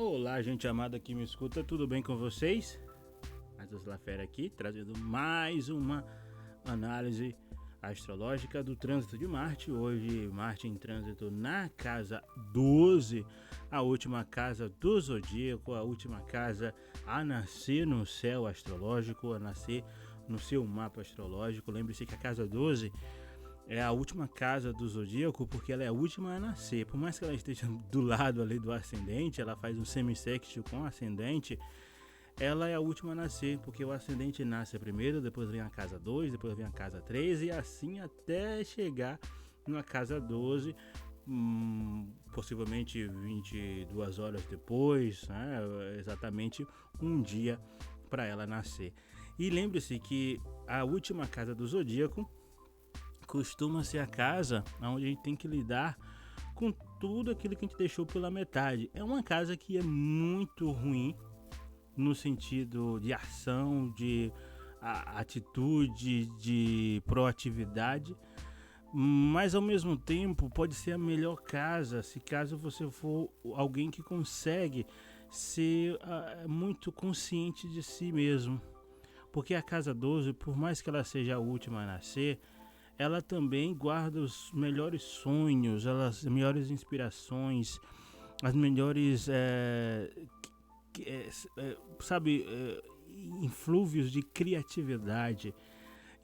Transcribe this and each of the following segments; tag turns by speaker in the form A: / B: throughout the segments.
A: Olá, gente amada que me escuta, tudo bem com vocês? Matheus Lafera aqui, trazendo mais uma análise astrológica do trânsito de Marte. Hoje, Marte em trânsito na casa 12, a última casa do zodíaco, a última casa a nascer no céu astrológico, a nascer no seu mapa astrológico. Lembre-se que a casa 12 é a última casa do zodíaco porque ela é a última a nascer. Por mais que ela esteja do lado ali do ascendente, ela faz um semissextil com o ascendente, ela é a última a nascer, porque o ascendente nasce primeiro, depois vem a casa 2, depois vem a casa 3 e assim até chegar na casa 12, possivelmente 22 horas depois, né? Exatamente um dia para ela nascer. E lembre-se que a última casa do zodíaco costuma ser a casa onde a gente tem que lidar com tudo aquilo que a gente deixou pela metade. É uma casa que é muito ruim no sentido de ação, de atitude, de proatividade, mas ao mesmo tempo pode ser a melhor casa se caso você for alguém que consegue ser muito consciente de si mesmo. Porque a casa 12, por mais que ela seja a última a nascer, ela também guarda os melhores sonhos, as melhores inspirações, as melhores, inflúvios de criatividade.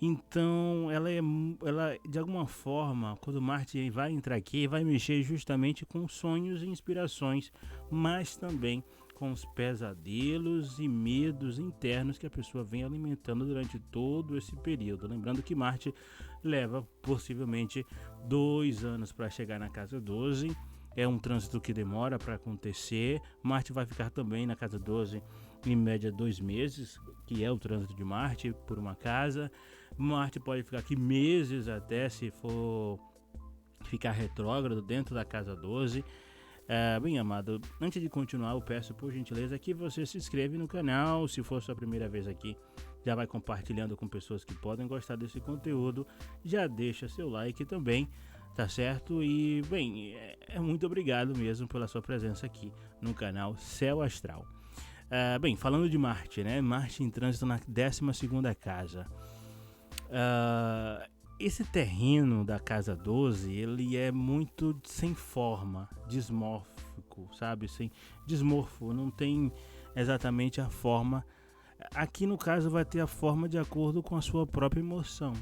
A: Então, ela de alguma forma, quando Marte vai entrar aqui, vai mexer justamente com sonhos e inspirações, mas também com os pesadelos e medos internos que a pessoa vem alimentando durante todo esse período. Lembrando que Marte leva possivelmente 2 anos para chegar na casa 12. É um trânsito que demora para acontecer. Marte vai ficar também na casa 12 em média 2 meses, que é o trânsito de Marte por uma casa. Marte pode ficar aqui meses até, se for ficar retrógrado dentro da casa 12. Bem amado, antes de continuar, eu peço por gentileza que você se inscreva no canal. Se for sua primeira vez aqui, já vai compartilhando com pessoas que podem gostar desse conteúdo. Já deixa seu like também, tá certo? E bem, muito obrigado mesmo pela sua presença aqui no canal Céu Astral. Bem, falando de Marte, né? Marte em trânsito na 12ª casa. Esse terreno da casa 12, ele é muito sem forma, dismórfico, sabe? Sem dismorfo, não tem exatamente a forma. Aqui no caso vai ter a forma de acordo com a sua própria emoção.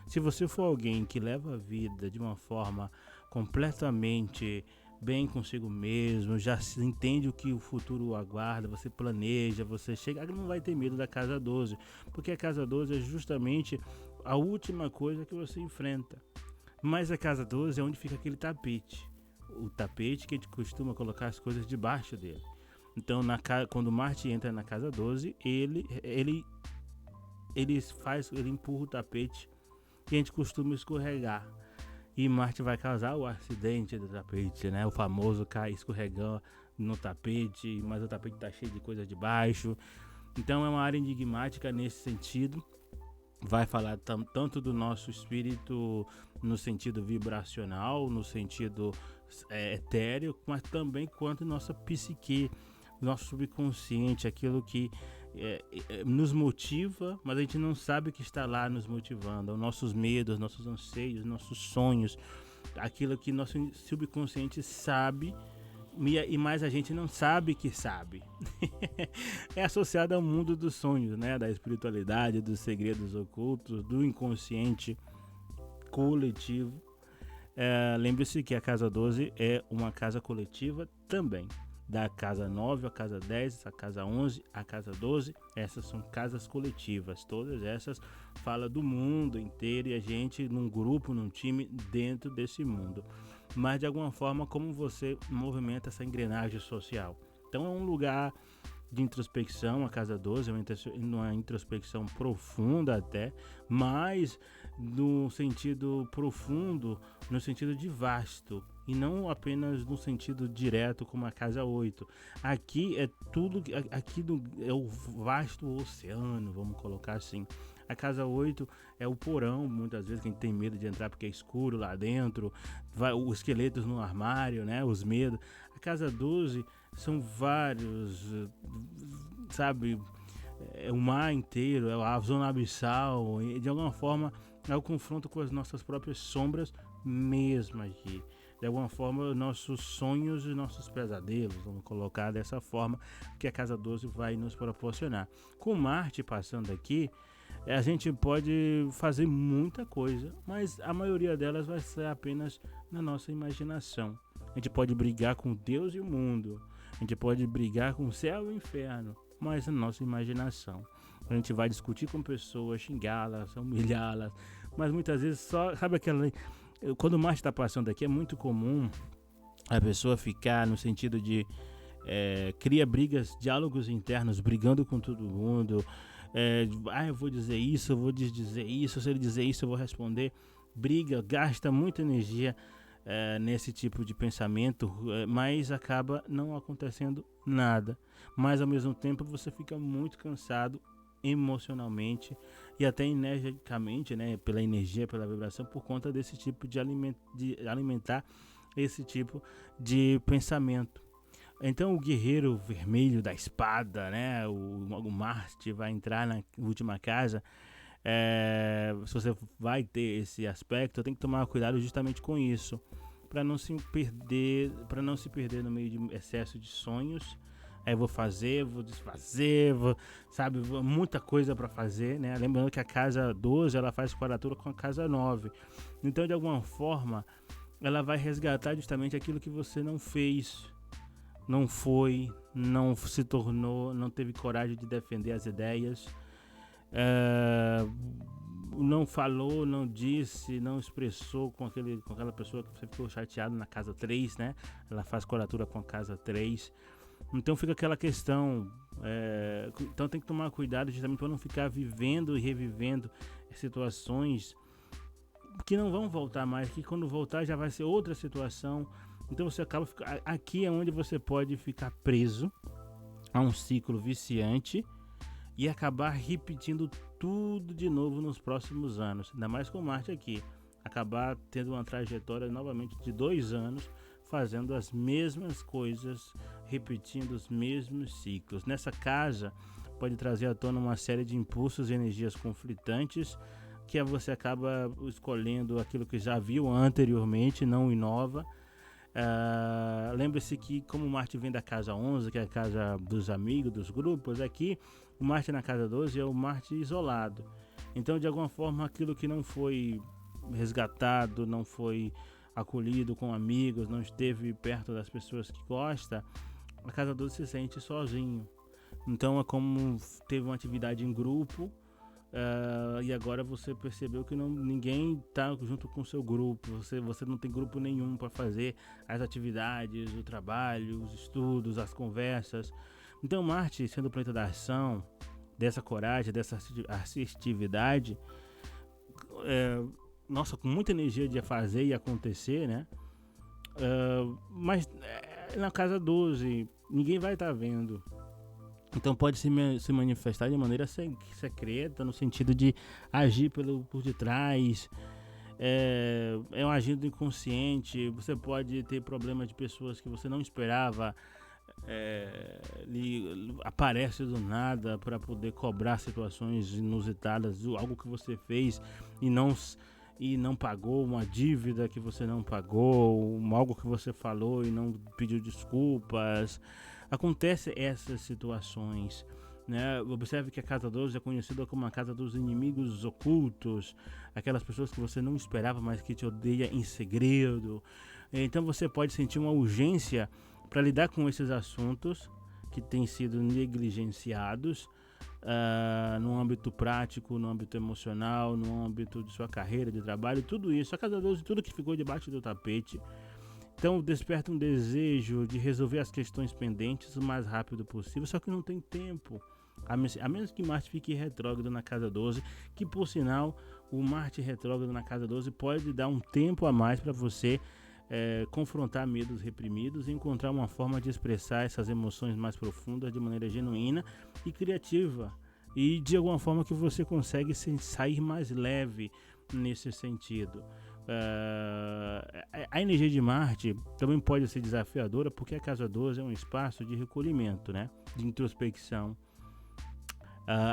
A: Se você for alguém que leva a vida de uma forma completamente bem consigo mesmo, já entende o que o futuro aguarda, você planeja, você chega, não vai ter medo da casa 12, porque a casa 12 é justamente a última coisa que você enfrenta. Mas a casa 12 é onde fica aquele tapete, o tapete que a gente costuma colocar as coisas debaixo dele. Então, quando Marte entra na casa 12, ele empurra o tapete que a gente costuma escorregar. E Marte vai causar o acidente do tapete, né? O famoso cair escorregando no tapete, mas o tapete tá cheio de coisa debaixo. Então é uma área enigmática nesse sentido. Vai falar tanto do nosso espírito no sentido vibracional, no sentido etéreo, mas também quanto nossa psique, nosso subconsciente, aquilo que nos motiva, mas a gente não sabe o que está lá nos motivando, os nossos medos, nossos anseios, nossos sonhos, aquilo que nosso subconsciente sabe, e mais a gente não sabe que sabe. É associado ao mundo dos sonhos, né? Da espiritualidade, dos segredos ocultos, do inconsciente coletivo. Lembre-se que a casa 12 é uma casa coletiva também. Da casa 9, a casa 10, a casa 11, a casa 12, essas são casas coletivas. Todas essas falam do mundo inteiro e a gente num grupo, num time dentro desse mundo. Mas de alguma forma, como você movimenta essa engrenagem social. Então é um lugar de introspecção, a casa 12 é uma introspecção profunda até, mas no sentido profundo, no sentido de vasto, e não apenas no sentido direto como a casa 8. Aqui é tudo, é o vasto oceano, vamos colocar assim. A casa 8 é o porão, muitas vezes que a gente tem medo de entrar porque é escuro lá dentro, os esqueletos no armário, né? Os medos. A casa 12 são vários, sabe, o mar inteiro, a zona abissal, e de alguma forma é o confronto com as nossas próprias sombras mesmo aqui. De alguma forma, nossos sonhos e nossos pesadelos, vamos colocar dessa forma, que a Casa 12 vai nos proporcionar. Com Marte passando aqui, a gente pode fazer muita coisa, mas a maioria delas vai ser apenas na nossa imaginação. A gente pode brigar com Deus e o mundo, a gente pode brigar com o céu e o inferno, mas na nossa imaginação. A gente vai discutir com pessoas, xingá-las, humilhá-las, mas muitas vezes só, sabe aquela... Quando o Marte está passando aqui, é muito comum a pessoa ficar no sentido de cria brigas, diálogos internos, brigando com todo mundo. Eu vou dizer isso, eu vou desdizer isso, se ele dizer isso eu vou responder. Briga, gasta muita energia nesse tipo de pensamento, mas acaba não acontecendo nada. Mas ao mesmo tempo você fica muito cansado emocionalmente e até energicamente, né, pela energia, pela vibração, por conta desse tipo de alimentar esse tipo de pensamento. Então o guerreiro vermelho da espada, né, o Marte vai entrar na última casa. Se você vai ter esse aspecto, tem que tomar cuidado justamente com isso, para não se perder no meio de excesso de sonhos. Vou fazer, vou desfazer, sabe, muita coisa para fazer, né? Lembrando que a casa 12 ela faz quadratura com a casa 9. Então, de alguma forma, ela vai resgatar justamente aquilo que você não fez, não foi, não se tornou, não teve coragem de defender as ideias, não falou, não disse, não expressou com aquela pessoa que você ficou chateado na casa 3, né? Ela faz quadratura com a casa 3. Então fica aquela questão, então tem que tomar cuidado justamente para não ficar vivendo e revivendo situações que não vão voltar mais, que quando voltar já vai ser outra situação. Então você acaba, aqui é onde você pode ficar preso a um ciclo viciante e acabar repetindo tudo de novo nos próximos anos, ainda mais com Marte aqui, acabar tendo uma trajetória novamente de 2 anos, fazendo as mesmas coisas, repetindo os mesmos ciclos. Nessa casa pode trazer à tona uma série de impulsos e energias conflitantes, que você acaba escolhendo aquilo que já viu anteriormente, não inova. Lembre-se que como Marte vem da casa 11, que é a casa dos amigos, dos grupos, aqui o Marte na casa 12 é o Marte isolado. Então, de alguma forma, aquilo que não foi resgatado, não foi acolhido com amigos, não esteve perto das pessoas que gosta, a casa 12 se sente sozinho. Então é como teve uma atividade em grupo, e agora você percebeu que ninguém está junto com o seu grupo, você não tem grupo nenhum para fazer as atividades, o trabalho, os estudos, as conversas. Então Marte, sendo o planeta da ação, dessa coragem, dessa assertividade, com muita energia de fazer e acontecer, né? Mas na casa 12 ninguém vai estar vendo. Então pode se manifestar de maneira secreta, no sentido de agir por detrás. Um agindo inconsciente. Você pode ter problemas de pessoas que você não esperava, aparece do nada para poder cobrar situações inusitadas, algo que você fez e não pagou, uma dívida que você não pagou, algo que você falou e não pediu desculpas. Acontece essas situações, né? Observe que a casa 12 é conhecida como a casa dos inimigos ocultos, aquelas pessoas que você não esperava, mas que te odeia em segredo. Então você pode sentir uma urgência para lidar com esses assuntos que têm sido negligenciados, no âmbito prático, no âmbito emocional, no âmbito de sua carreira, de trabalho, tudo isso. A casa 12, tudo que ficou debaixo do tapete. Então desperta um desejo de resolver as questões pendentes o mais rápido possível, só que não tem tempo. A menos que Marte fique retrógrado na casa 12, que por sinal o Marte retrógrado na casa 12 pode dar um tempo a mais para você confrontar medos reprimidos e encontrar uma forma de expressar essas emoções mais profundas de maneira genuína e criativa, e de alguma forma que você consegue sair mais leve nesse sentido. A energia de Marte também pode ser desafiadora porque a casa 12 é um espaço de recolhimento, né? De introspecção.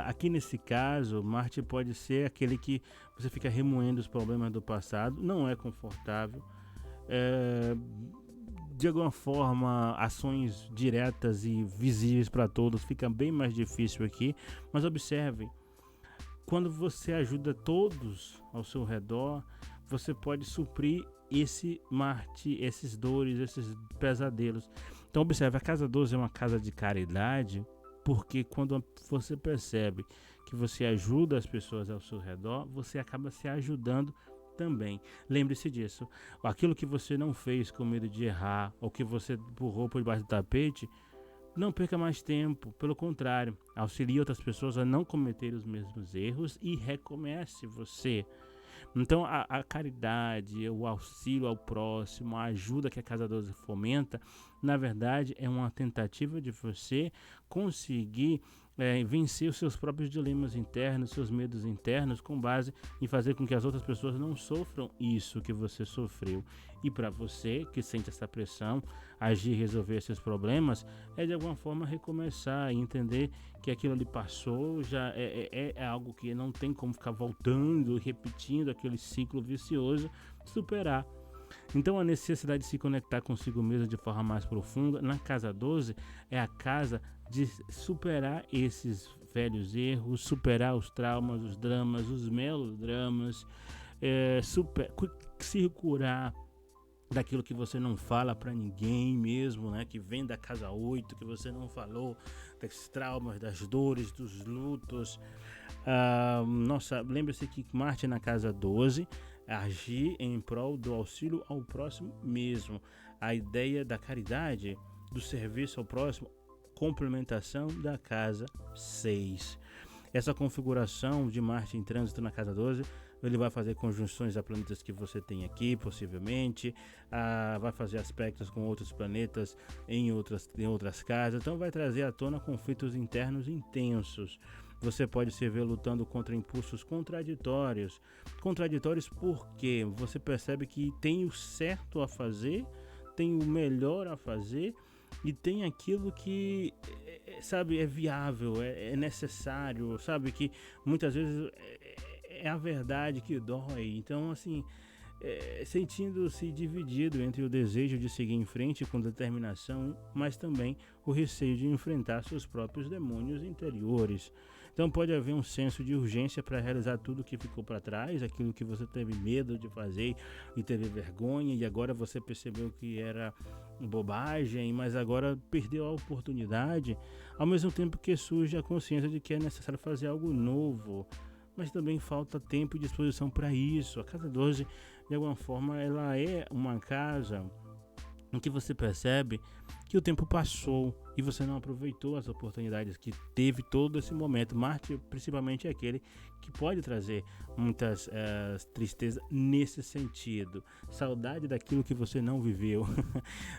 A: Aqui nesse caso, Marte pode ser aquele que você fica remoendo os problemas do passado, não é confortável. De alguma forma, ações diretas e visíveis para todos fica bem mais difícil aqui, mas observe, quando você ajuda todos ao seu redor, você pode suprir esse Marte, esses dores, esses pesadelos. Então observe, a casa 12 é uma casa de caridade, porque quando você percebe que você ajuda as pessoas ao seu redor, você acaba se ajudando também. Lembre-se disso. Aquilo que você não fez com medo de errar, ou que você empurrou por debaixo do tapete, não perca mais tempo. Pelo contrário, auxilie outras pessoas a não cometer os mesmos erros e recomece você. Então a caridade, o auxílio ao próximo, a ajuda que a Casa 12 fomenta, na verdade é uma tentativa de você conseguir vencer os seus próprios dilemas internos, seus medos internos, com base em fazer com que as outras pessoas não sofram isso que você sofreu. E para você que sente essa pressão, agir e resolver esses problemas, é de alguma forma recomeçar e entender que aquilo ali passou, já é algo que não tem como ficar voltando e repetindo aquele ciclo vicioso, superar. Então a necessidade de se conectar consigo mesmo de forma mais profunda, na casa 12, é a casa de superar esses velhos erros, superar os traumas, os dramas, os melodramas, se curar daquilo que você não fala para ninguém mesmo, né? Que vem da casa 8, que você não falou, dos traumas, das dores, dos lutos. Lembre-se que Marte na casa 12 agir em prol do auxílio ao próximo mesmo. A ideia da caridade, do serviço ao próximo, complementação da casa 6. Essa configuração de Marte em trânsito na casa 12, ele vai fazer conjunções a planetas que você tem aqui, possivelmente, vai fazer aspectos com outros planetas em outras casas, então vai trazer à tona conflitos internos intensos. Você pode se ver lutando contra impulsos contraditórios. Contraditórios porque você percebe que tem o certo a fazer, tem o melhor a fazer e tem aquilo que, sabe, é viável, é necessário, sabe, que muitas vezes é a verdade que dói. Então, assim, sentindo-se dividido entre o desejo de seguir em frente com determinação, mas também o receio de enfrentar seus próprios demônios interiores. Então pode haver um senso de urgência para realizar tudo que ficou para trás, aquilo que você teve medo de fazer e teve vergonha, e agora você percebeu que era bobagem, mas agora perdeu a oportunidade, ao mesmo tempo que surge a consciência de que é necessário fazer algo novo, mas também falta tempo e disposição para isso. A casa 12, de alguma forma, ela é uma casa em que você percebe que o tempo passou e você não aproveitou as oportunidades que teve todo esse momento. Marte, principalmente, é aquele que pode trazer muitas tristezas nesse sentido. Saudade daquilo que você não viveu.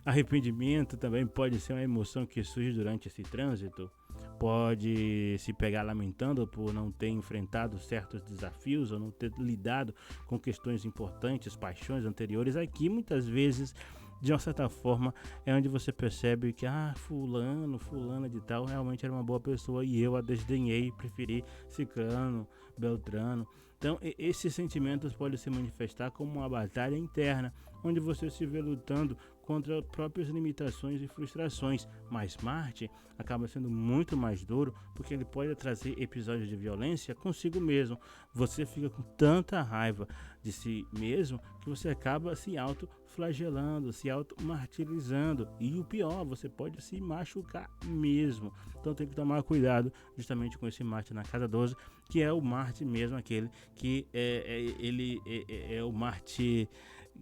A: Arrependimento também pode ser uma emoção que surge durante esse trânsito. Pode se pegar lamentando por não ter enfrentado certos desafios ou não ter lidado com questões importantes, paixões anteriores. Aqui, muitas vezes, de uma certa forma, é onde você percebe que fulana de tal realmente era uma boa pessoa e eu a desdenhei, preferi ciclano, beltrano. Então esses sentimentos podem se manifestar como uma batalha interna, onde você se vê lutando contra próprias limitações e frustrações, mas Marte acaba sendo muito mais duro porque ele pode trazer episódios de violência consigo mesmo. Você fica com tanta raiva de si mesmo que você acaba se autoflagelando, se automartirizando, e o pior, você pode se machucar mesmo. Então tem que tomar cuidado justamente com esse Marte na casa 12, que é o Marte mesmo, aquele que é o Marte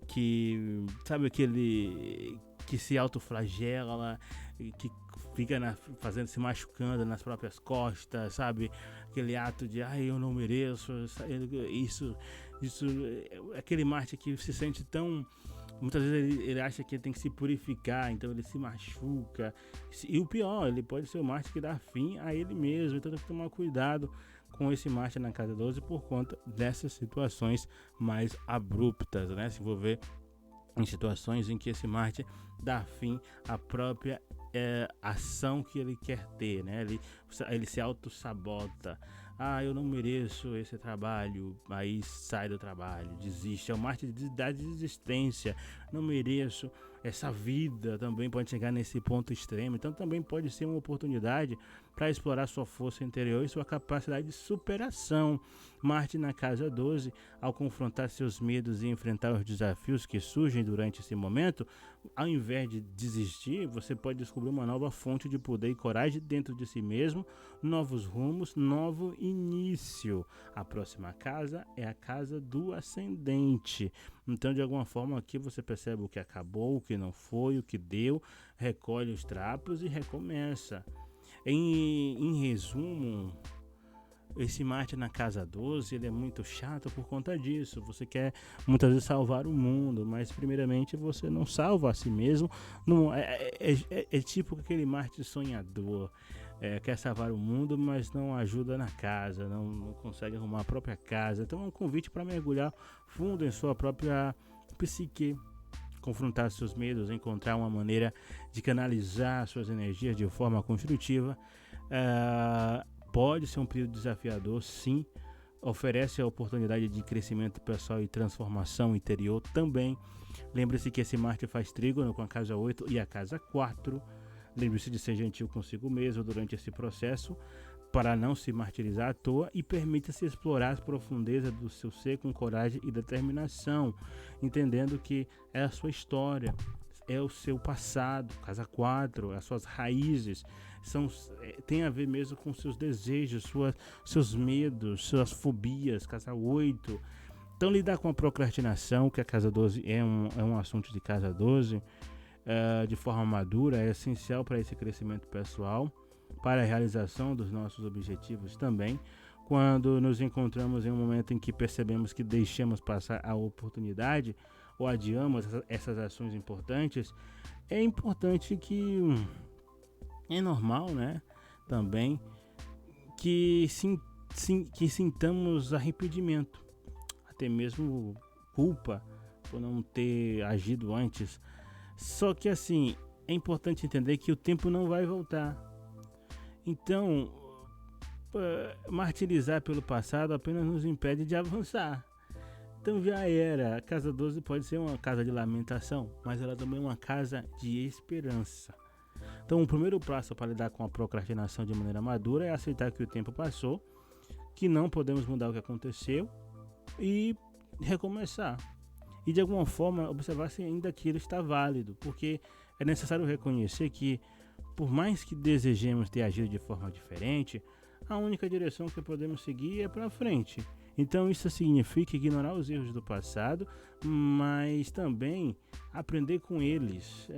A: que, sabe, aquele que se autoflagela, que fica se machucando nas próprias costas, sabe? Aquele ato de, eu não mereço, isso, aquele Marte que se sente tão... Muitas vezes ele acha que ele tem que se purificar, então ele se machuca. E o pior, ele pode ser o Marte que dá fim a ele mesmo, então tem que tomar cuidado com esse Marte na casa 12 por conta dessas situações mais abruptas, né? Se envolver em situações em que esse Marte dá fim à própria ação que ele quer ter, né? Ele se auto-sabota. Eu não mereço esse trabalho, aí sai do trabalho, desiste. É o Marte da desistência. Não mereço essa vida, também pode chegar nesse ponto extremo. Então também pode ser uma oportunidade para explorar sua força interior e sua capacidade de superação. Marte na casa 12, ao confrontar seus medos e enfrentar os desafios que surgem durante esse momento, ao invés de desistir, você pode descobrir uma nova fonte de poder e coragem dentro de si mesmo, novos rumos, novo início. A próxima casa é a casa do ascendente. Então, de alguma forma, aqui você percebe o que acabou, o que não foi, o que deu, recolhe os trapos e recomeça. Em resumo, esse Marte na casa 12, ele é muito chato por conta disso. Você quer muitas vezes salvar o mundo, mas primeiramente você não salva a si mesmo. Não, é tipo aquele Marte sonhador. Quer salvar o mundo, mas não ajuda na casa, não consegue arrumar a própria casa. Então é um convite para mergulhar fundo em sua própria psique, confrontar seus medos, encontrar uma maneira de canalizar suas energias de forma construtiva. Pode ser um período desafiador, sim. Oferece a oportunidade de crescimento pessoal e transformação interior também. Lembre-se que esse Marte faz trígono com a casa 8 e a casa 4. Lembre-se de ser gentil consigo mesmo durante esse processo, para não se martirizar à toa, e permita-se explorar as profundezas do seu ser com coragem e determinação, entendendo que é a sua história, é o seu passado. Casa 4, as suas raízes, tem a ver mesmo com seus desejos, seus medos, suas fobias. Casa 8, então lidar com a procrastinação, que a casa 12 é um assunto de casa 12, de forma madura, é essencial para esse crescimento pessoal, para a realização dos nossos objetivos também. Quando nos encontramos em um momento em que percebemos que deixamos passar a oportunidade ou adiamos essas ações importantes, é importante é normal, né, também, que sintamos arrependimento, até mesmo culpa por não ter agido antes. Só que assim, é importante entender que o tempo não vai voltar. Então, martirizar pelo passado apenas nos impede de avançar. Então já era. A casa 12 pode ser uma casa de lamentação, mas ela também é uma casa de esperança. Então o primeiro passo para lidar com a procrastinação de maneira madura é aceitar que o tempo passou, que não podemos mudar o que aconteceu e recomeçar. E de alguma forma observar se ainda aquilo está válido, porque é necessário reconhecer que, por mais que desejemos ter agido de forma diferente, a única direção que podemos seguir é para frente. Então isso significa ignorar os erros do passado, mas também aprender com eles.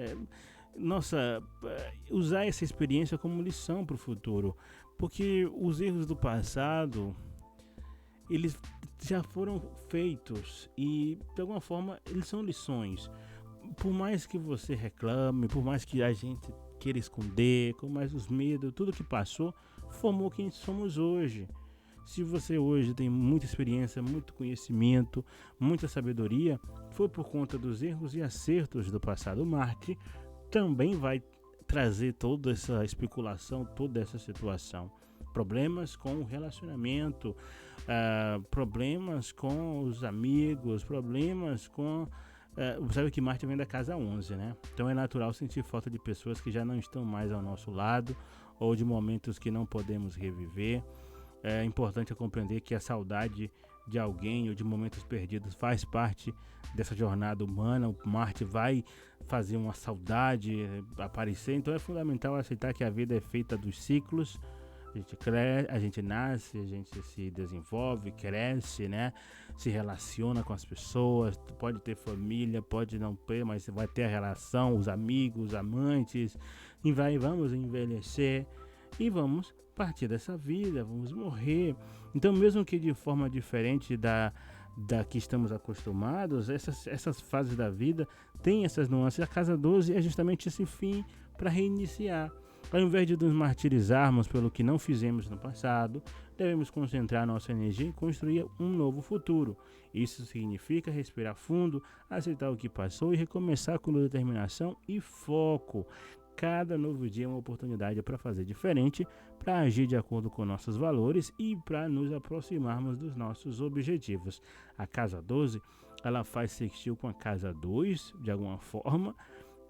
A: Usar essa experiência como lição para o futuro, porque os erros do passado, eles já foram feitos e de alguma forma eles são lições. Por mais que você reclame, por mais que a gente queira esconder, com mais os medos, tudo que passou formou quem somos hoje. Se você hoje tem muita experiência, muito conhecimento, muita sabedoria, foi por conta dos erros e acertos do passado. Marte também vai trazer toda essa especulação, toda essa situação. Problemas com o relacionamento, problemas com os amigos, problemas com... sabe que Marte vem da casa 11, né? Então é natural sentir falta de pessoas que já não estão mais ao nosso lado, ou de momentos que não podemos reviver. É importante compreender que a saudade de alguém ou de momentos perdidos faz parte dessa jornada humana. O Marte vai fazer uma saudade aparecer, então é fundamental aceitar que a vida é feita dos ciclos. A gente nasce, a gente se desenvolve, cresce, né? Se relaciona com as pessoas, pode ter família, pode não ter, mas vai ter a relação, os amigos, os amantes, e vamos envelhecer e vamos partir dessa vida, vamos morrer. Então, mesmo que de forma diferente da que estamos acostumados, essas fases da vida têm essas nuances. A casa 12 é justamente esse fim para reiniciar. Ao invés de nos martirizarmos pelo que não fizemos no passado, devemos concentrar nossa energia em construir um novo futuro. Isso significa respirar fundo, aceitar o que passou e recomeçar com determinação e foco. Cada novo dia é uma oportunidade para fazer diferente, para agir de acordo com nossos valores e para nos aproximarmos dos nossos objetivos. A casa 12, ela faz sextil com a casa 2, de alguma forma.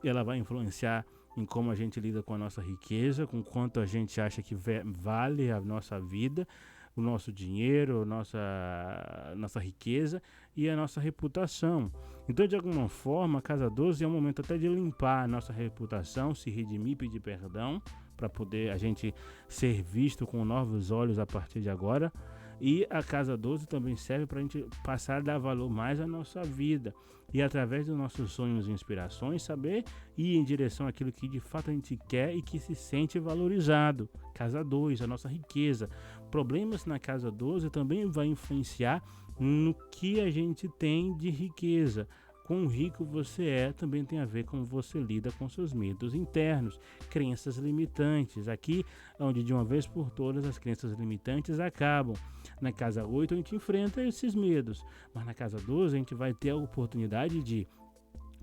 A: Ela vai influenciar em como a gente lida com a nossa riqueza, com quanto a gente acha que vale a nossa vida, o nosso dinheiro, nossa riqueza e a nossa reputação. Então, de alguma forma, a casa 12 é um momento até de limpar a nossa reputação, se redimir, pedir perdão, para poder a gente ser visto com novos olhos a partir de agora. E a casa 12 também serve para a gente passar a dar valor mais à nossa vida. E através dos nossos sonhos e inspirações, saber ir em direção àquilo que de fato a gente quer e que se sente valorizado. Casa 2, a nossa riqueza. Problemas na casa 12 também vai influenciar no que a gente tem de riqueza. Quão rico você é também tem a ver com você lida com seus medos internos, crenças limitantes. Aqui, onde de uma vez por todas as crenças limitantes acabam. Na casa 8 a gente enfrenta esses medos, mas na casa 12 a gente vai ter a oportunidade de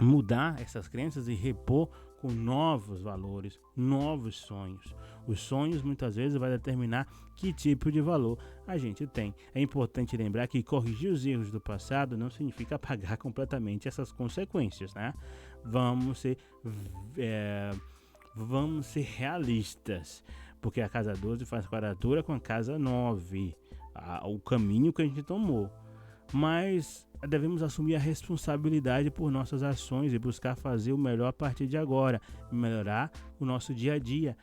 A: mudar essas crenças e repor com novos valores, novos sonhos. Os sonhos muitas vezes vai determinar que tipo de valor a gente tem. É importante lembrar que corrigir os erros do passado não significa apagar completamente essas consequências, né? Vamos ser realistas, porque a casa 12 faz quadratura com a casa 9, o caminho que a gente tomou. Mas devemos assumir a responsabilidade por nossas ações e buscar fazer o melhor a partir de agora, melhorar o nosso dia a dia.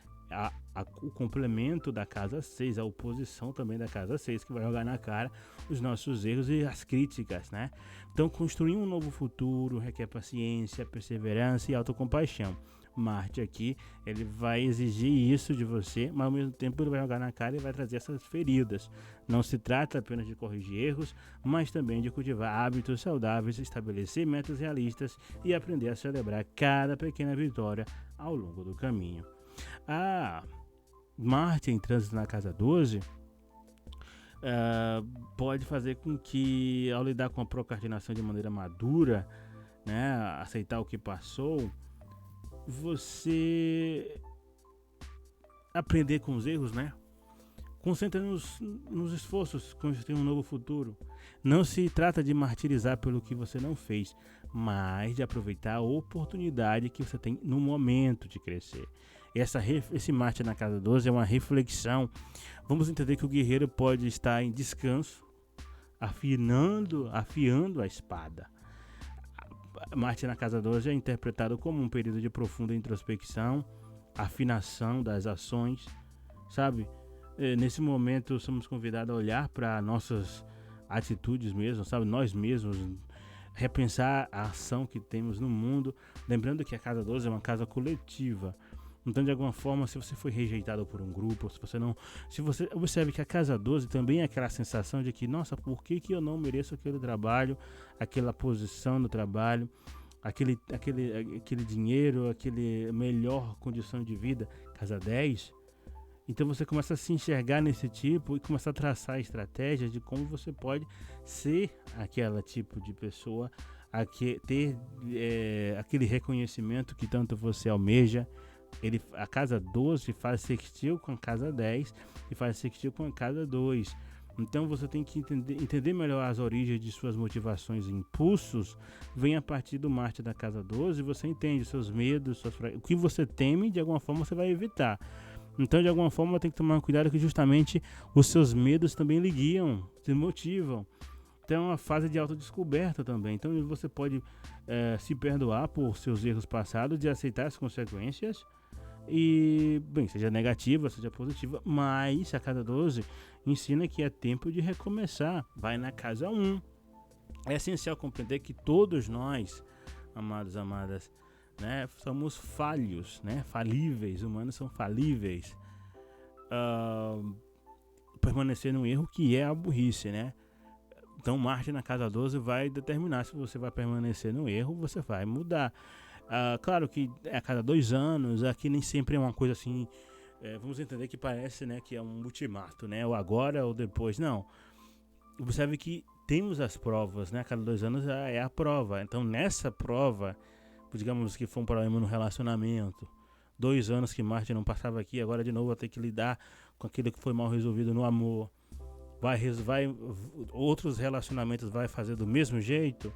A: O complemento da casa 6, a oposição também da casa 6, que vai jogar na cara os nossos erros e as críticas, né? Então, construir um novo futuro requer paciência, perseverança e autocompaixão. Marte aqui, ele vai exigir isso de você, mas ao mesmo tempo ele vai jogar na cara e vai trazer essas feridas. Não se trata apenas de corrigir erros, mas também de cultivar hábitos saudáveis, estabelecer metas realistas e aprender a celebrar cada pequena vitória ao longo do caminho. Marte em trânsito na casa 12 pode fazer com que, ao lidar com a procrastinação de maneira madura, né, aceitar o que passou, você aprender com os erros, né? Concentre nos esforços, construir um novo futuro. Não se trata de martirizar pelo que você não fez, mas de aproveitar a oportunidade que você tem no momento de crescer. Esse Marte na casa 12 é uma reflexão. Vamos entender que o guerreiro pode estar em descanso, afiando a espada. Marte na casa 12 é interpretado como um período de profunda introspecção, afinação das ações, sabe? Nesse momento somos convidados a olhar para nossas atitudes mesmo, sabe? Nós mesmos, repensar a ação que temos no mundo, lembrando que a casa 12 é uma casa coletiva. Então, de alguma forma, se você foi rejeitado por um grupo, se você observe que a casa 12 também é aquela sensação de que, nossa, por que eu não mereço aquele trabalho, aquela posição no trabalho, aquele dinheiro, aquele melhor condição de vida, casa 10. Então você começa a se enxergar nesse tipo e começa a traçar estratégias de como você pode ser aquele tipo de pessoa, ter aquele reconhecimento que tanto você almeja. A casa 12 faz sextil com a casa 10 e faz sextil com a casa 2. Então você tem que entender melhor as origens de suas motivações e impulsos. Vem a partir do Marte da casa 12, você entende seus medos, o que você teme, de alguma forma você vai evitar. Então, de alguma forma, tem que tomar cuidado que justamente os seus medos também lhe guiam, te motivam. Então, é uma fase de autodescoberta também. Então, você pode se perdoar por seus erros passados e aceitar as consequências. E, bem, seja negativa, seja positiva, mas a casa 12 ensina que é tempo de recomeçar. Vai na casa 1. É essencial compreender que todos nós, amados, amadas, né, somos falhos, né, falíveis, humanos são falíveis. Permanecer no erro, que é a burrice, né? Então Marte na casa 12 vai determinar se você vai permanecer no erro, você vai mudar. Claro que a cada 2 anos, aqui nem sempre é uma coisa assim vamos entender que parece, né, que é um ultimato, né, ou agora ou depois. Não. Observe que temos as provas, né? A cada 2 anos é a prova. Então, nessa prova, digamos que foi um problema no relacionamento, 2 anos que Marte não passava aqui, agora de novo vai ter que lidar com aquilo que foi mal resolvido no amor. Outros relacionamentos vai fazer do mesmo jeito.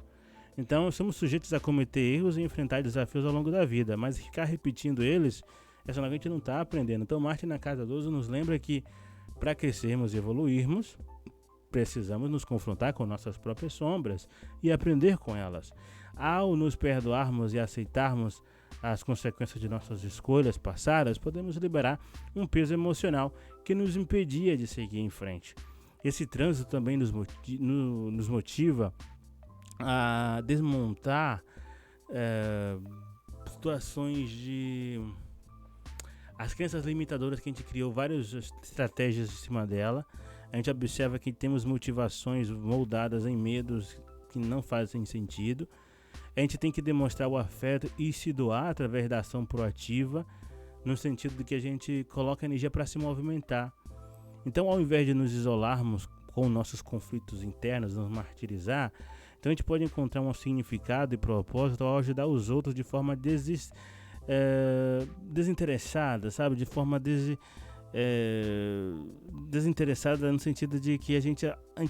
A: Então, somos sujeitos a cometer erros e enfrentar desafios ao longo da vida, mas ficar repetindo eles, a gente não está aprendendo. Então, Marte na casa 12 nos lembra que para crescermos e evoluirmos, precisamos nos confrontar com nossas próprias sombras e aprender com elas. Ao nos perdoarmos e aceitarmos as consequências de nossas escolhas passadas, podemos liberar um peso emocional que nos impedia de seguir em frente. Esse trânsito também nos motiva a desmontar situações de... as crenças limitadoras que a gente criou várias estratégias em cima dela. A gente observa que temos motivações moldadas em medos que não fazem sentido. A gente tem que demonstrar o afeto e se doar através da ação proativa, no sentido de que a gente coloca energia para se movimentar. Então, ao invés de nos isolarmos com nossos conflitos internos, nos martirizar, então a gente pode encontrar um significado e propósito ao ajudar os outros de forma desinteressada, sabe? De forma desinteressada, no sentido de que a gente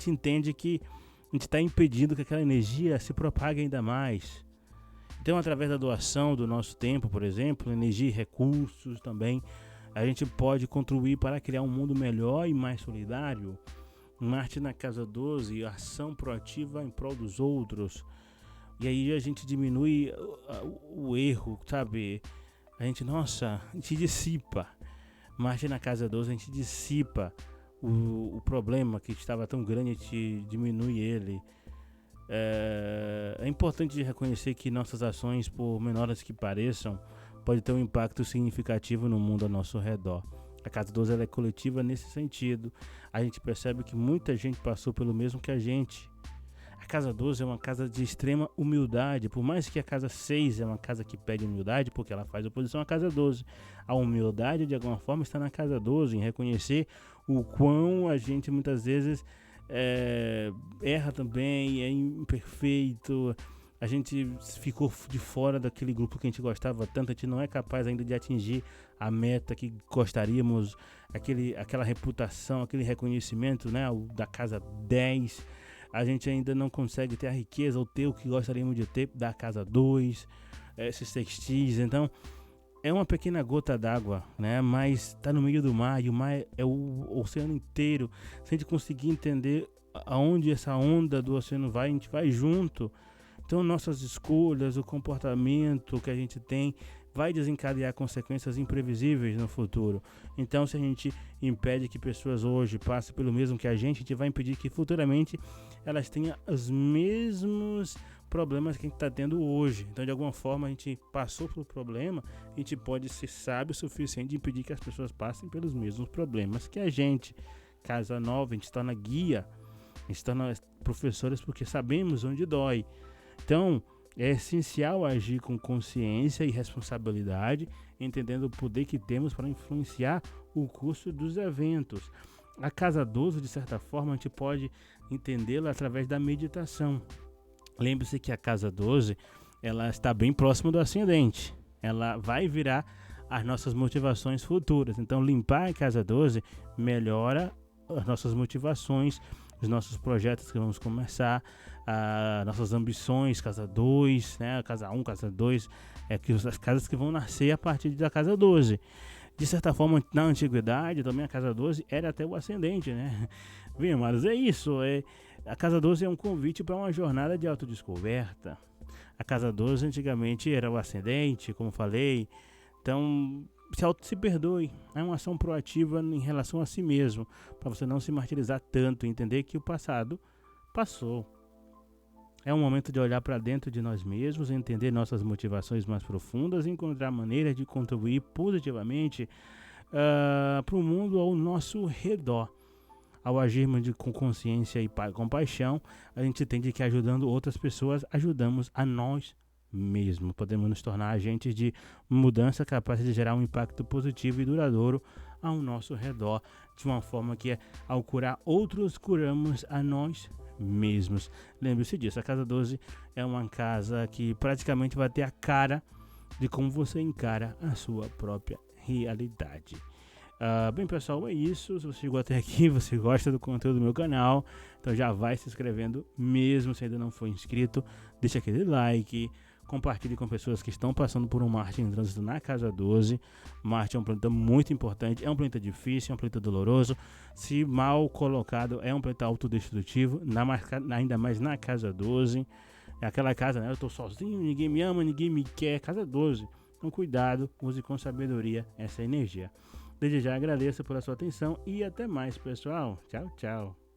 A: entende que a gente está impedindo que aquela energia se propague ainda mais. Então, através da doação do nosso tempo, por exemplo, energia e recursos também, a gente pode contribuir para criar um mundo melhor e mais solidário. Marte na casa 12, ação proativa em prol dos outros. E aí a gente diminui o erro, sabe? A gente dissipa. Marte na casa 12, a gente dissipa o problema que estava tão grande, a gente diminui ele. É importante reconhecer que nossas ações, por menores que pareçam, podem ter um impacto significativo no mundo ao nosso redor. A casa 12 ela é coletiva nesse sentido. A gente percebe que muita gente passou pelo mesmo que a gente. A casa 12 é uma casa de extrema humildade, por mais que a casa 6 é uma casa que pede humildade, porque ela faz oposição à casa 12. A humildade, de alguma forma, está na casa 12, em reconhecer o quão a gente muitas vezes erra também, é imperfeito. A gente ficou de fora daquele grupo que a gente gostava tanto, a gente não é capaz ainda de atingir a meta que gostaríamos, aquela reputação, aquele reconhecimento, né, da casa 10. A gente ainda não consegue ter a riqueza ou ter o que gostaríamos de ter da casa 2, esses textis. Então, é uma pequena gota d'água, né, mas está no meio do mar, e o mar é o oceano inteiro. Se a gente conseguir entender aonde essa onda do oceano vai, a gente vai junto. Então, nossas escolhas, o comportamento que a gente tem vai desencadear consequências imprevisíveis no futuro. Então, se a gente impede que pessoas hoje passem pelo mesmo que a gente vai impedir que futuramente elas tenham os mesmos problemas que a gente está tendo hoje. Então, de alguma forma, a gente passou pelo problema, a gente pode ser sábio o suficiente de impedir que as pessoas passem pelos mesmos problemas que a gente. Casa nova, a gente se torna guia, a gente se torna professores porque sabemos onde dói. Então, é essencial agir com consciência e responsabilidade, entendendo o poder que temos para influenciar o curso dos eventos. A casa 12, de certa forma, a gente pode entendê-la através da meditação. Lembre-se que a casa 12, ela está bem próxima do ascendente. Ela vai virar as nossas motivações futuras. Então, limpar a casa 12 melhora as nossas motivações, os nossos projetos que vamos começar, nossas ambições, casa 2, né, casa 1, casa 2, as casas que vão nascer a partir da casa 12. De certa forma, na antiguidade, também a casa 12 era até o ascendente, né? Bem, amados, é isso. A casa 12 é um convite para uma jornada de autodescoberta. A casa 12 antigamente era o ascendente, como falei. Então, se perdoe. É uma ação proativa em relação a si mesmo, para você não se martirizar tanto e entender que o passado passou. É um momento de olhar para dentro de nós mesmos, entender nossas motivações mais profundas e encontrar maneiras de contribuir positivamente para o mundo ao nosso redor. Ao agirmos com consciência e compaixão, a gente entende que ajudando outras pessoas, ajudamos a nós mesmo. Podemos nos tornar agentes de mudança capazes de gerar um impacto positivo e duradouro ao nosso redor, de uma forma que, ao curar outros, curamos a nós mesmos. Lembre-se disso, a Casa 12 é uma casa que praticamente vai ter a cara de como você encara a sua própria realidade. Bem, pessoal, é isso. Se você chegou até aqui, você gosta do conteúdo do meu canal, então já vai se inscrevendo, mesmo se ainda não for inscrito. Deixa aquele like, compartilhe com pessoas que estão passando por um Marte em trânsito na Casa 12. Marte é um planeta muito importante, é um planeta difícil, é um planeta doloroso. Se mal colocado, é um planeta autodestrutivo, ainda mais na Casa 12. É aquela casa, né? Eu tô sozinho, ninguém me ama, ninguém me quer. Casa 12. Então, cuidado, use com sabedoria essa energia. Desde já agradeço pela sua atenção e até mais, pessoal. Tchau, tchau.